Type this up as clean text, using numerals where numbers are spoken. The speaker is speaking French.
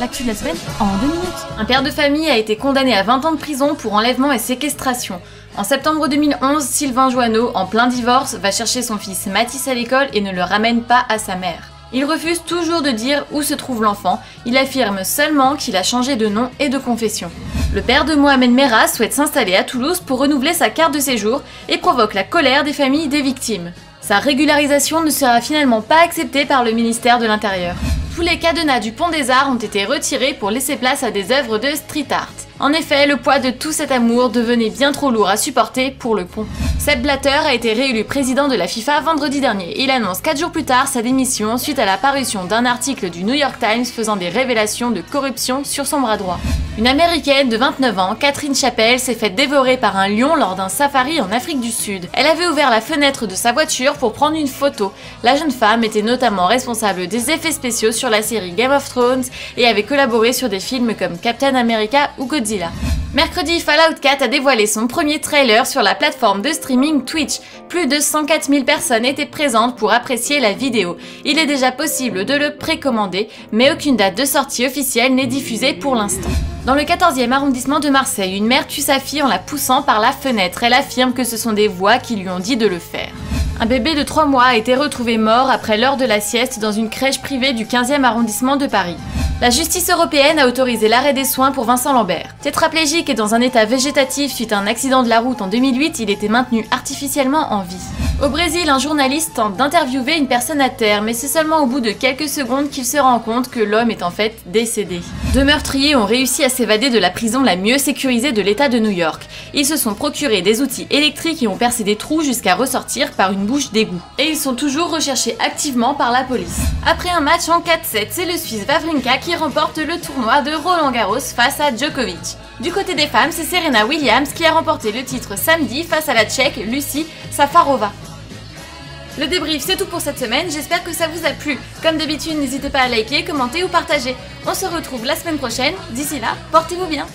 L'actu de la semaine en 2 minutes. Un père de famille a été condamné à 20 ans de prison pour enlèvement et séquestration. En septembre 2011, Sylvain Joanneau, en plein divorce, va chercher son fils Mathis à l'école et ne le ramène pas à sa mère. Il refuse toujours de dire où se trouve l'enfant, il affirme seulement qu'il a changé de nom et de confession. Le père de Mohamed Merah souhaite s'installer à Toulouse pour renouveler sa carte de séjour et provoque la colère des familles des victimes. Sa régularisation ne sera finalement pas acceptée par le ministère de l'Intérieur. Tous les cadenas du Pont des Arts ont été retirés pour laisser place à des œuvres de street art. En effet, le poids de tout cet amour devenait bien trop lourd à supporter pour le pont. Sepp Blatter a été réélu président de la FIFA vendredi dernier. Il annonce 4 jours plus tard sa démission suite à la parution d'un article du New York Times faisant des révélations de corruption sur son bras droit. Une américaine de 29 ans, Catherine Chappell, s'est faite dévorer par un lion lors d'un safari en Afrique du Sud. Elle avait ouvert la fenêtre de sa voiture pour prendre une photo. La jeune femme était notamment responsable des effets spéciaux sur la série Game of Thrones et avait collaboré sur des films comme Captain America ou Godzilla. Mercredi, Fallout 4 a dévoilé son premier trailer sur la plateforme de streaming Twitch. Plus de 104 000 personnes étaient présentes pour apprécier la vidéo. Il est déjà possible de le précommander, mais aucune date de sortie officielle n'est diffusée pour l'instant. Dans le 14e arrondissement de Marseille, une mère tue sa fille en la poussant par la fenêtre. Elle affirme que ce sont des voix qui lui ont dit de le faire. Un bébé de 3 mois a été retrouvé mort après l'heure de la sieste dans une crèche privée du 15e arrondissement de Paris. La justice européenne a autorisé l'arrêt des soins pour Vincent Lambert. Tétraplégique et dans un état végétatif suite à un accident de la route en 2008, il était maintenu artificiellement en vie. Au Brésil, un journaliste tente d'interviewer une personne à terre, mais c'est seulement au bout de quelques secondes qu'il se rend compte que l'homme est en fait décédé. 2 meurtriers ont réussi à s'évader de la prison la mieux sécurisée de l'État de New York. Ils se sont procurés des outils électriques et ont percé des trous jusqu'à ressortir par une bouche d'égout. Et ils sont toujours recherchés activement par la police. Après un match en 4-7, c'est le Suisse Wawrinka qui remporte le tournoi de Roland-Garros face à Djokovic. Du côté des femmes, c'est Serena Williams qui a remporté le titre samedi face à la Tchèque Lucie Safarova. Le débrief, c'est tout pour cette semaine, j'espère que ça vous a plu. Comme d'habitude, n'hésitez pas à liker, commenter ou partager. On se retrouve la semaine prochaine, d'ici là, portez-vous bien.